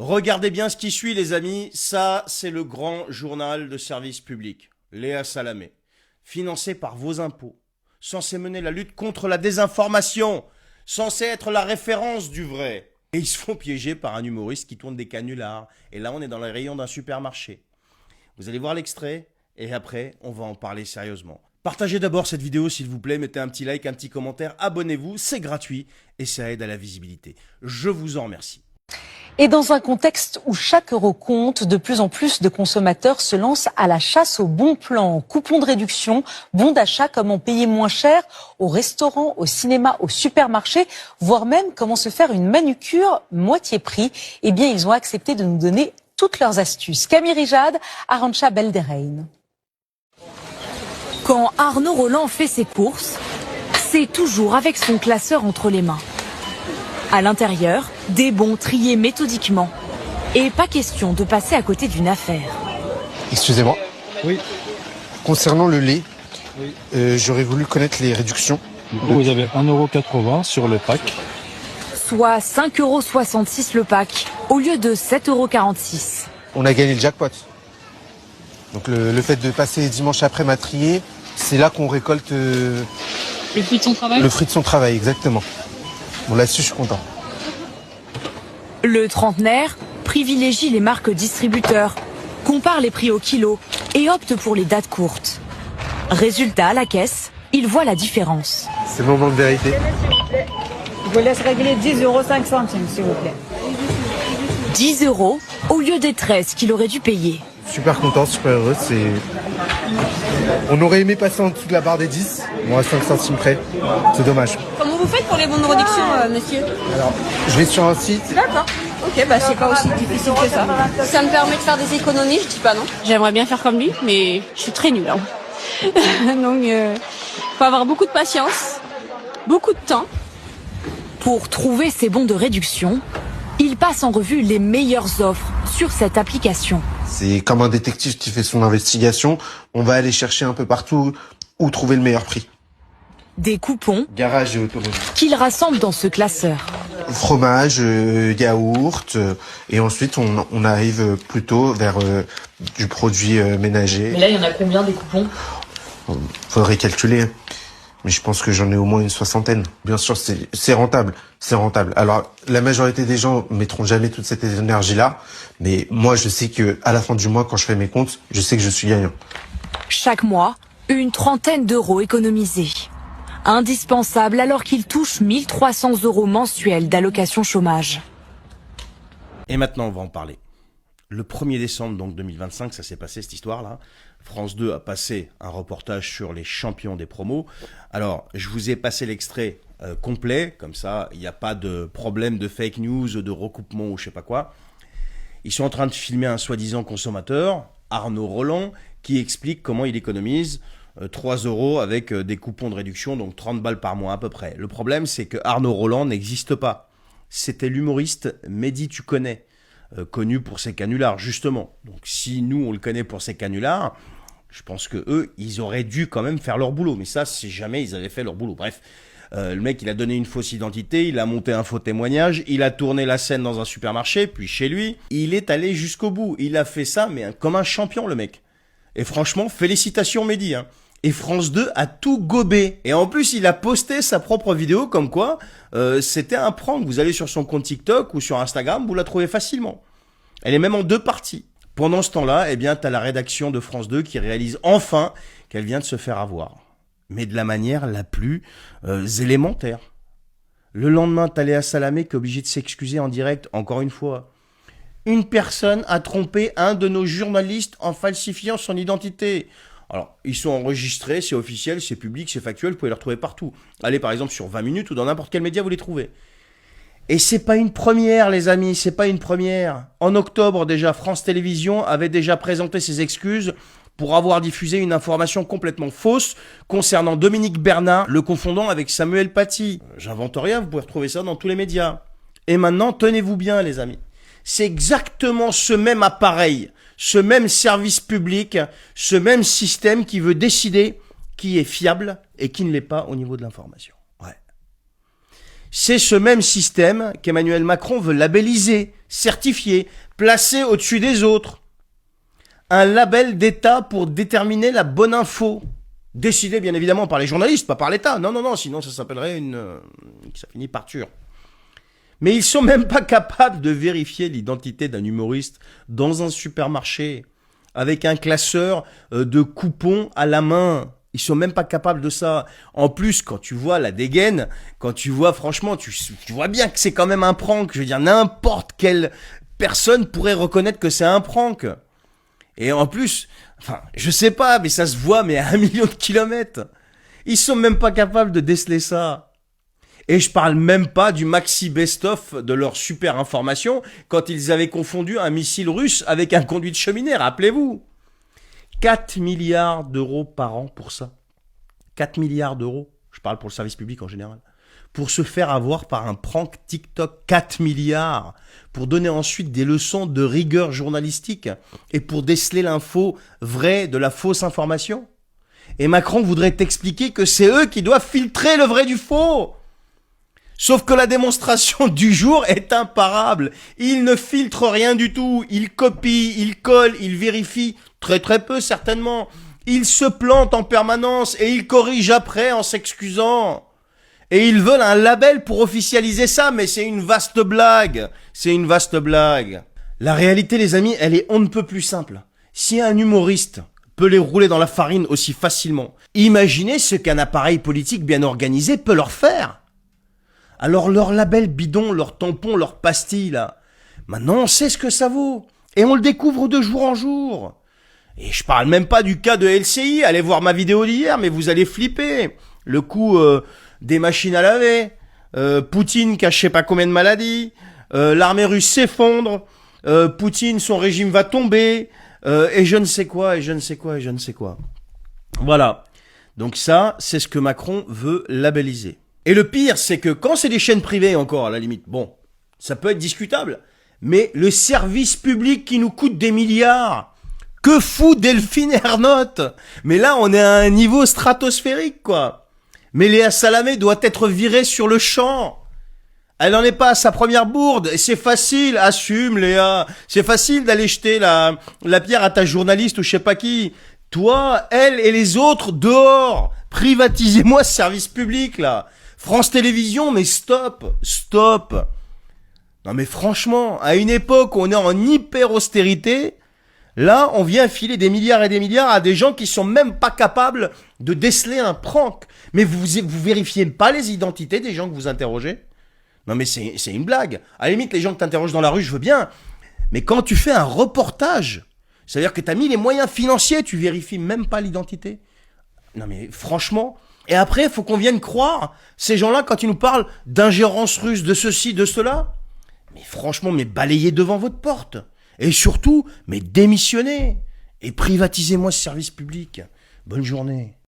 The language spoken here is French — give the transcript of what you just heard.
Regardez bien ce qui suit, les amis. Ça, c'est le grand journal de service public. Léa Salamé. Financé par vos impôts. Censé mener la lutte contre la désinformation. Censé être la référence du vrai. Et ils se font piéger par un humoriste qui tourne des canulars. Et là, on est dans les rayons d'un supermarché. Vous allez voir l'extrait. Et après, on va en parler sérieusement. Partagez d'abord cette vidéo s'il vous plaît, mettez un petit like, un petit commentaire, abonnez-vous, c'est gratuit et ça aide à la visibilité. Je vous en remercie. Et dans un contexte où chaque euro compte, de plus en plus de consommateurs se lancent à la chasse aux bons plans, coupons de réduction, bons d'achat, comment payer moins cher au restaurant, au cinéma, au supermarché, voire même comment se faire une manucure moitié prix. Eh bien, ils ont accepté de nous donner toutes leurs astuces. Camille Rijad, Arantxa Belderrein. Quand Arnaud Roland fait ses courses, c'est toujours avec son classeur entre les mains. À l'intérieur, des bons triés méthodiquement. Et pas question de passer à côté d'une affaire. Excusez-moi. Oui. Concernant le lait, j'aurais voulu connaître les réductions. Vous avez 1,80 € sur le pack. Soit 5,66 € le pack, au lieu de 7,46 €. On a gagné le jackpot. Donc le fait de passer dimanche après ma trier, c'est là qu'on récolte le fruit de son travail. Le fruit de son travail, exactement. Bon, là-dessus, je suis content. Le trentenaire privilégie les marques distributeurs, compare les prix au kilo et opte pour les dates courtes. Résultat, à la caisse, il voit la différence. C'est le moment de vérité. Je vous laisse régler 10,05 €, s'il vous plaît. 10 € au lieu des 13 qu'il aurait dû payer. Super content, super heureux. On aurait aimé passer en dessous de la barre des 10, bon à 5 centimes près. C'est dommage. Comment vous faites pour les bons de réduction, monsieur? Alors, je vais sur un site. D'accord. Ok, bah c'est pas aussi difficile que ça. Ça me permet de faire des économies, je dis pas non. J'aimerais bien faire comme lui, mais je suis très nulle. Hein. Donc, faut avoir beaucoup de patience, beaucoup de temps. Pour trouver ces bons de réduction, il passe en revue les meilleures offres sur cette application. C'est comme un détective qui fait son investigation. On va aller chercher un peu partout où trouver le meilleur prix. Des coupons Garage et automobile. qu'il rassemble dans ce classeur. Fromage, yaourt, et ensuite on arrive plutôt vers du produit ménager. Mais là, il y en a combien des coupons? Faudrait calculer. Mais je pense que j'en ai au moins une 60aine. Bien sûr, c'est rentable. C'est rentable. Alors, la majorité des gens mettront jamais toute cette énergie-là. Mais moi, je sais que à la fin du mois, quand je fais mes comptes, je sais que je suis gagnant. Chaque mois, une trentaine d'euros économisés. Indispensable alors qu'il touche 1 300 € mensuels d'allocation chômage. Et maintenant, on va en parler. Le 1er décembre donc 2025, ça s'est passé cette histoire-là. France 2 a passé un reportage sur les champions des promos. Alors, je vous ai passé l'extrait complet, comme ça, il n'y a pas de problème de fake news, de recoupement ou je sais pas quoi. Ils sont en train de filmer un soi-disant consommateur, Arnaud Roland, qui explique comment il économise 3 € avec des coupons de réduction, donc 30 balles par mois à peu près. Le problème, c'est que Arnaud Roland n'existe pas. C'était l'humoriste Mehdi Tu connais, connu pour ses canulars, justement. Donc si nous, on le connaît pour ses canulars, je pense que eux, ils auraient dû quand même faire leur boulot. Mais ça, si jamais ils avaient fait leur boulot. Bref, le mec, il a donné une fausse identité, il a monté un faux témoignage, il a tourné la scène dans un supermarché, puis chez lui. Il est allé jusqu'au bout. Il a fait ça, mais comme un champion, le mec. Et franchement, félicitations Mehdi, hein. Et France 2 a tout gobé. Et en plus, il a posté sa propre vidéo comme quoi c'était un prank. Vous allez sur son compte TikTok ou sur Instagram, vous la trouvez facilement. Elle est même en 2 parties. Pendant ce temps-là, eh bien, t'as la rédaction de France 2 qui réalise enfin qu'elle vient de se faire avoir. Mais de la manière la plus élémentaire. Le lendemain, t'as Léa Salamé qui est obligée de s'excuser en direct, encore une fois. Une personne a trompé un de nos journalistes en falsifiant son identité. Alors, ils sont enregistrés, c'est officiel, c'est public, c'est factuel, vous pouvez les retrouver partout. Allez par exemple sur 20 minutes ou dans n'importe quel média, vous les trouvez. Et c'est pas une première, les amis, c'est pas une première. En octobre déjà, France Télévisions avait déjà présenté ses excuses pour avoir diffusé une information complètement fausse concernant Dominique Bernard, le confondant avec Samuel Paty. J'invente rien, vous pouvez retrouver ça dans tous les médias. Et maintenant, tenez-vous bien les amis. C'est exactement ce même appareil, ce même service public, ce même système qui veut décider qui est fiable et qui ne l'est pas au niveau de l'information. Ouais. C'est ce même système qu'Emmanuel Macron veut labelliser, certifier, placer au-dessus des autres. Un label d'État pour déterminer la bonne info. Décidé bien évidemment par les journalistes, pas par l'État. Non, sinon ça s'appellerait ça finit par tuer. Mais ils sont même pas capables de vérifier l'identité d'un humoriste dans un supermarché avec un classeur de coupons à la main. Ils sont même pas capables de ça. En plus, quand tu vois la dégaine, quand tu vois, franchement, tu vois bien que c'est quand même un prank. Je veux dire, n'importe quelle personne pourrait reconnaître que c'est un prank. Et en plus, enfin, je sais pas, mais ça se voit, mais à 1 million de kilomètres. Ils sont même pas capables de déceler ça. Et je parle même pas du maxi best-of de leur super information quand ils avaient confondu un missile russe avec un conduit de cheminée, rappelez-vous. 4 milliards d'euros par an pour ça. 4 milliards d'euros. Je parle pour le service public en général. Pour se faire avoir par un prank TikTok. 4 milliards. Pour donner ensuite des leçons de rigueur journalistique. Et pour déceler l'info vraie de la fausse information. Et Macron voudrait t'expliquer que c'est eux qui doivent filtrer le vrai du faux. Sauf que la démonstration du jour est imparable. Il ne filtre rien du tout. Il copie, il colle, il vérifie. Très peu certainement. Il se plante en permanence et il corrige après en s'excusant. Et ils veulent un label pour officialiser ça, mais c'est une vaste blague. C'est une vaste blague. La réalité, les amis, elle est on ne peut plus simple. Si un humoriste peut les rouler dans la farine aussi facilement, imaginez ce qu'un appareil politique bien organisé peut leur faire. Alors leur label bidon, leur tampon, leur pastille, là, maintenant on sait ce que ça vaut. Et on le découvre de jour en jour. Et je parle même pas du cas de LCI, allez voir ma vidéo d'hier, mais vous allez flipper. Le coup des machines à laver, Poutine qui a je sais pas combien de maladies, l'armée russe s'effondre, Poutine, son régime va tomber, et je ne sais quoi, et je ne sais quoi, et je ne sais quoi. Voilà. Donc ça, c'est ce que Macron veut labelliser. Et le pire, c'est que quand c'est des chaînes privées encore, à la limite, bon, ça peut être discutable. Mais le service public qui nous coûte des milliards, que fout Delphine Ernotte? Mais là, on est à un niveau stratosphérique, quoi. Mais Léa Salamé doit être virée sur le champ. Elle n'en est pas à sa première bourde. Et c'est facile, assume Léa. C'est facile d'aller jeter la pierre à ta journaliste ou je sais pas qui. Toi, elle et les autres, dehors. Privatisez-moi ce service public, là. France Télévisions, mais stop. Non mais franchement, à une époque où on est en hyper austérité, là on vient filer des milliards et des milliards à des gens qui sont même pas capables de déceler un prank. Mais vous vérifiez pas les identités des gens que vous interrogez? Non mais c'est une blague. À la limite, les gens que t'interroges dans la rue, je veux bien. Mais quand tu fais un reportage, c'est-à-dire que t'as mis les moyens financiers, tu vérifies même pas l'identité. Non mais franchement... Et après, il faut qu'on vienne croire ces gens-là quand ils nous parlent d'ingérence russe, de ceci, de cela. Mais franchement, mais balayez devant votre porte. Et surtout, mais démissionnez. Et privatisez-moi ce service public. Bonne journée.